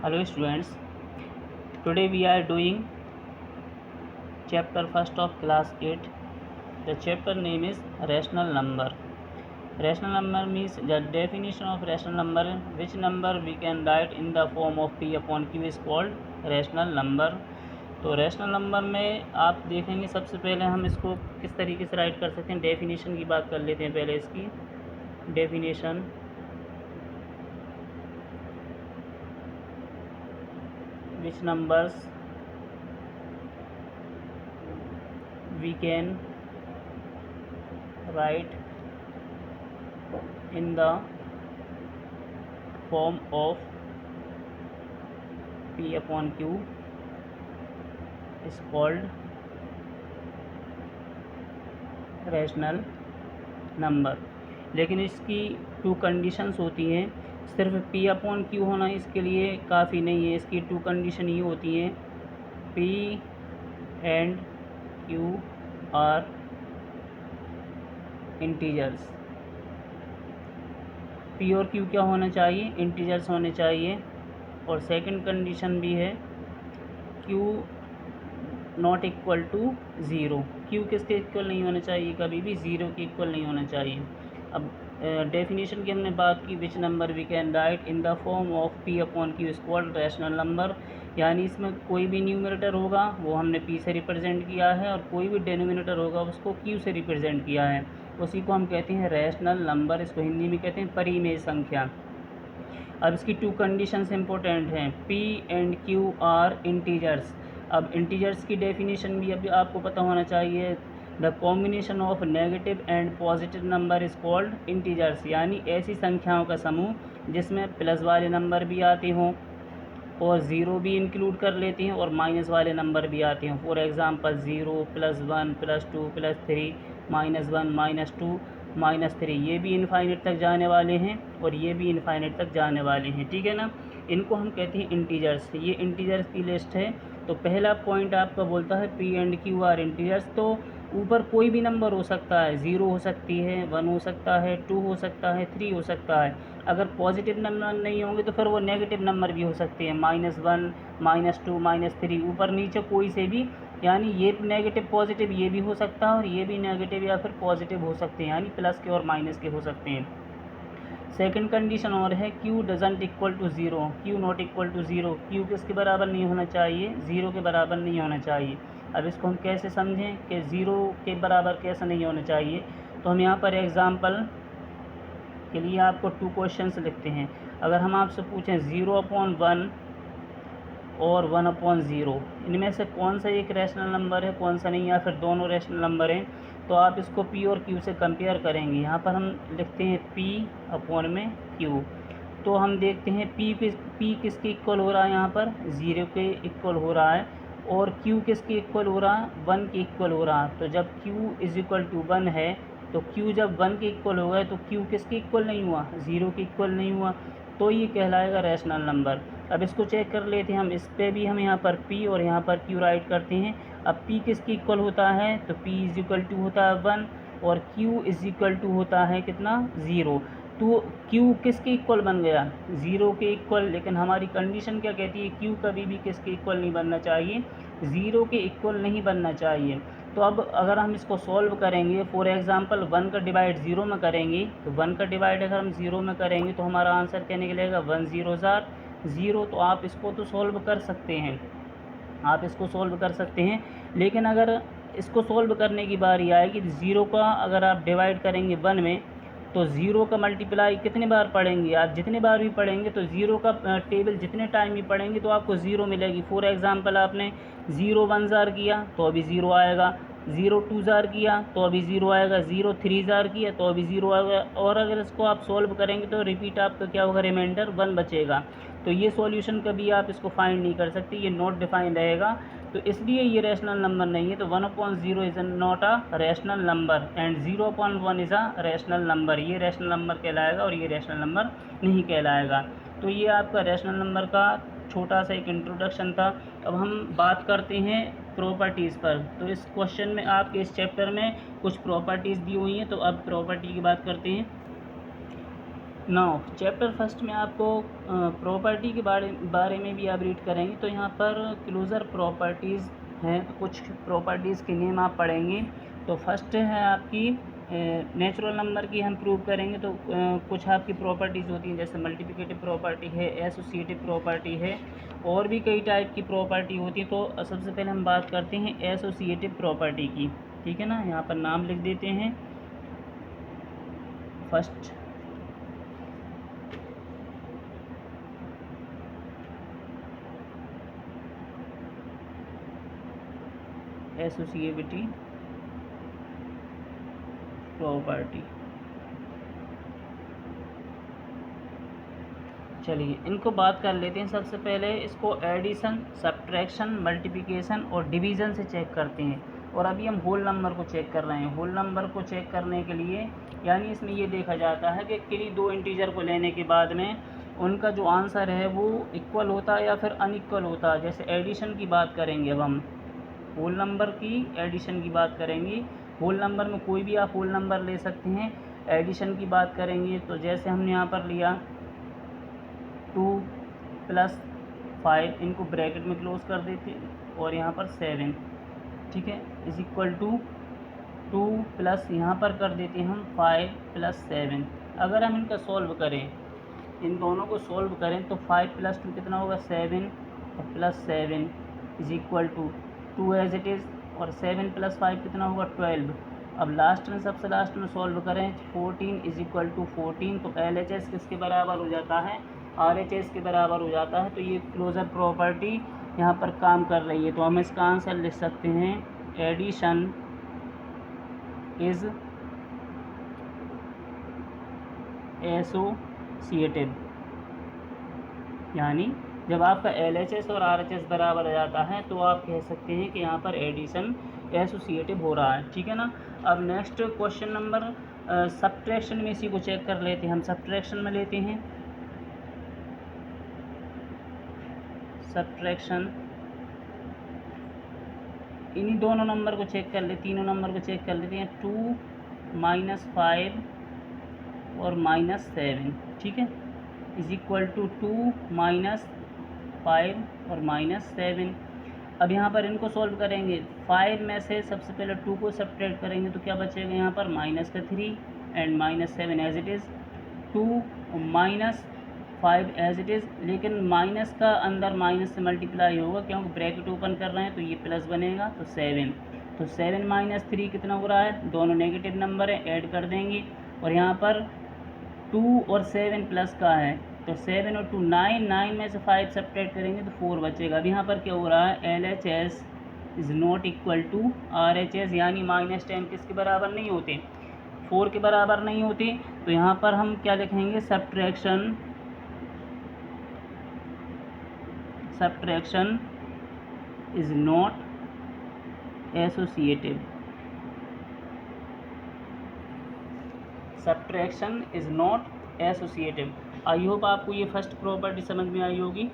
Hello students, today we are doing chapter first of class 8. The chapter name is rational number. Rational number means the definition of rational number, which number we can write in the form of p upon q is called rational number. तो rational number में आप देखेंगे सबसे पहले हम इसको किस तरीके से राइट कर सकते हैं। डेफिनेशन की बात कर लेते हैं पहले इसकी definition. which numbers we can write in the form of p upon q is called rational number. लेकिन इसकी टू कंडीशंस होती हैं। सिर्फ p अपॉन q होना इसके लिए काफ़ी नहीं है। इसकी टू कंडीशन ये होती हैं, p and q are integers. p और q क्या होना चाहिए? इंटीजर्स होने चाहिए। और सेकंड कंडीशन भी है, q not equal to zero. q किसके इक्वल नहीं होना चाहिए? कभी भी ज़ीरो के इक्वल नहीं होना चाहिए। अब डेफिनेशन की हमने बात की, which number we can write in the form of p upon q is called rational number. यानी इसमें कोई भी न्यूमरेटर होगा वो हमने p से रिप्रेजेंट किया है, और कोई भी डेनोमिनेटर होगा उसको q से रिप्रेजेंट किया है। उसी को हम कहते हैं रैशनल नंबर। इसको हिंदी में कहते हैं परिमेय संख्या। अब इसकी टू कंडीशंस इंपॉर्टेंट हैं, p and q are integers. अब इंटीजर्स की डेफिनेशन भी अभी आपको पता होना चाहिए। The combination of negative and positive number is called integers. यानी ऐसी संख्याओं का समूह जिसमें प्लस वाले नंबर भी आते हों और ज़ीरो भी इंक्लूड कर लेते हैं और माइनस वाले नंबर भी आते हैं। फॉर एग्ज़ाम्पल 0 +1 +2 +3 -1 -2 -3, ये भी इनफाइनेट तक जाने वाले हैं और ये भी इनफाइनेट तक जाने वाले हैं। ठीक है ना, इनको हम कहते हैं इंटीजर्स। ये इंटीजर्स की लिस्ट है। तो पहला पॉइंट आपका बोलता है p and q are integers. तो ऊपर कोई भी नंबर हो सकता है, 0 हो सकती है, 1 हो सकता है, 2 हो सकता है, 3 हो सकता है। अगर पॉजिटिव नंबर नहीं होंगे तो फिर वो नेगेटिव नंबर भी हो सकते हैं, -1 -2 -3, ऊपर नीचे कोई से भी। यानी ये नेगेटिव पॉजिटिव ये भी हो सकता है और ये भी नेगेटिव या फिर पॉजिटिव हो सकते हैं, यानी प्लस के और माइनस के हो सकते हैं। सेकंड कंडीशन और है, q doesn't equal to zero. q not equal to zero. q किसके बराबर नहीं होना चाहिए? ज़ीरो के बराबर नहीं होना चाहिए। अब इसको हम कैसे समझें कि ज़ीरो के बराबर कैसे नहीं होना चाहिए? तो हम यहाँ पर एग्ज़ाम्पल के लिए आपको टू क्वेश्चंस लिखते हैं। अगर हम आपसे पूछें 0/1 और 1/0, इनमें से कौन सा एक रैशनल नंबर है, कौन सा नहीं, या फिर दोनों रैशनल नंबर हैं, तो आप इसको p और q से कंपेयर करेंगे। यहाँ पर हम लिखते हैं p/q। तो हम देखते हैं p किसके इक्वल हो रहा है? यहाँ पर 0 के इक्वल हो रहा है। और q किसके इक्वल हो रहा है? 1 के इक्वल हो रहा है। तो जब q = 1 है, तो q जब 1 के इक्वल हो गए तो q किसके इक्वल नहीं हुआ? 0 के इक्वल नहीं हुआ। तो ये कहलाएगा रैशनल नंबर। अब इसको चेक कर लेते हैं हम। इस पे भी हम यहाँ पर p और यहाँ पर q राइट करते हैं। अब p किसके इक्वल होता है? तो p = होता है 1 और q = होता है कितना? 0। तो q किसके इक्वल बन गया? 0 के इक्वल। लेकिन हमारी कंडीशन क्या कहती है? q कभी भी किसके इक्वल नहीं बनना चाहिए? 0 के इक्वल नहीं बनना चाहिए। तो अब अगर हम इसको सॉल्व करेंगे, फॉर एग्ज़ाम्पल 1 का डिवाइड 0 में करेंगे, तो 1 का डिवाइड अगर हम 0 में करेंगे तो हमारा आंसर क्या निकलेगा? 1 0 0। तो आप इसको तो सॉल्व कर सकते हैं, आप इसको सॉल्व कर सकते हैं। लेकिन अगर इसको सॉल्व करने की बारी आएगी, 0 का अगर आप डिवाइड करेंगे 1 में, तो 0 का मल्टीप्लाई कितने बार पढ़ेंगे? आप जितने बार भी पढ़ेंगे तो 0 का टेबल जितने टाइम भी पढ़ेंगे तो आपको 0 मिलेगी। फॉर एग्ज़ाम्पल आपने 0 1 ज़ार किया तो अभी 0 आएगा, 0 2 ज़ार किया तो अभी 0 आएगा, 0 3 ज़ार किया तो अभी 0 आएगा। और अगर इसको आप सॉल्व करेंगे तो रिपीट आपका क्या होगा? रिमाइंडर 1 बचेगा। तो ये सॉल्यूशन कभी आप इसको फाइंड नहीं कर सकते, ये नॉट डिफाइंड रहेगा। तो इसलिए ये रैशनल नंबर नहीं है। तो 1/0 is not a rational number and 0/1 is a rational number. ये रैशनल नंबर कहलाएगा और ये रैशनल नंबर नहीं कहलाएगा। तो ये आपका रैशनल नंबर का छोटा सा एक इंट्रोडक्शन था। अब हम बात करते हैं प्रॉपर्टीज़ पर। तो इस क्वेश्चन में आपके इस चैप्टर में कुछ प्रॉपर्टीज़ दी हुई हैं, तो अब प्रॉपर्टी की बात करते हैं। नाउ चैप्टर फर्स्ट में आपको प्रॉपर्टी के बारे में भी आप रीड करेंगे। तो यहाँ पर क्लोजर प्रॉपर्टीज़ हैं, तो कुछ प्रॉपर्टीज़ के नेम आप पढ़ेंगे। तो फर्स्ट है आपकी नेचुरल नंबर की हम प्रूव करेंगे। तो कुछ आपकी प्रॉपर्टीज़ होती हैं, जैसे मल्टीप्लिकेटिव प्रॉपर्टी है, एसोसिएटिव प्रॉपर्टी है, और भी कई टाइप की प्रॉपर्टी होती है। तो सबसे पहले हम बात करते हैं एसोसिएटिव प्रॉपर्टी की, ठीक है ना। यहाँ पर नाम लिख देते हैं। First associative property. चलिए इनको बात कर लेते हैं। सबसे पहले इसको एडिशन, सब्ट्रैक्शन, मल्टीप्लिकेशन और डिवीज़न से चेक करते हैं। और अभी हम होल नंबर को चेक कर रहे हैं। होल नंबर को चेक करने के लिए यानी इसमें ये देखा जाता है कि किन्हीं दो इंटीजर को लेने के बाद में उनका जो आंसर है वो इक्वल होता है या फिर अनइक्वल होता है। जैसे एडिशन की बात करेंगे, अब हम होल नंबर की एडिशन की बात करेंगे। होल नंबर में कोई भी आप होल नंबर ले सकते हैं। एडिशन की बात करेंगे तो जैसे हमने यहाँ पर लिया 2 + 5, इनको ब्रैकेट में क्लोज कर देते और यहाँ पर 7, ठीक है, इज इक्वल टू 2 प्लस यहाँ पर कर देते हैं हम 5 + 7। अगर हम इनका सॉल्व करें, इन दोनों को सॉल्व करें तो 5 + 2 कितना होगा 7 और +7 is equal to 2 as it is, और 7 + 5 कितना होगा 12। अब लास्ट में सबसे लास्ट में सॉल्व करें 14 इज इक्वल टू 14, तो LHS किसके बराबर हो जाता है, RHS के बराबर हो जाता है। तो ये क्लोजर प्रॉपर्टी यहाँ पर काम कर रही है। तो हम इसका आंसर लिख सकते हैं एडिशन इज एसोसिएटिव। यानी जब आपका LHS और RHS बराबर आ जाता है तो आप कह सकते हैं कि यहाँ पर एडिशन एसोसिएटिव हो रहा है, ठीक है ना। अब नेक्स्ट क्वेश्चन नंबर सब्ट्रैक्शन में इसी को चेक कर लेते हैं। हम सब्ट्रैक्शन में लेते हैं सब्ट्रैक्शन, इन्हीं दोनों नंबर को चेक कर ले, तीनों नंबर को चेक कर लेते हैं। 2 - 5 और -7, ठीक है, इज इक्वल टू 2 - 5 और -7। अब यहाँ पर इनको सॉल्व करेंगे। 5 में से सबसे पहले 2 को सब्ट्रैक्ट करेंगे तो क्या बचेगा यहाँ पर -3 and -7 as it is, 2 -5 as it is. लेकिन माइनस का अंदर माइनस से मल्टीप्लाई होगा क्योंकि ब्रैकेट ओपन कर रहे हैं, तो ये प्लस बनेगा, तो 7। तो 7 - 3 कितना हो रहा है, दोनों नेगेटिव नंबर है, ऐड कर देंगे। और यहाँ पर 2 और 7 प्लस का है, तो 7 और 2 9, 9 में से 5 सब्ट्रैक्ट करेंगे तो 4 बचेगा। अब यहाँ पर क्या हो रहा है, LHS is not equal to RHS, यानी -10 किसके बराबर नहीं होते, 4 के बराबर नहीं होते। तो यहाँ पर हम क्या लिखेंगे, subtraction is not associative. Subtraction is not associative. I hope आपको ये फर्स्ट प्रॉपर्टी समझ में आई होगी।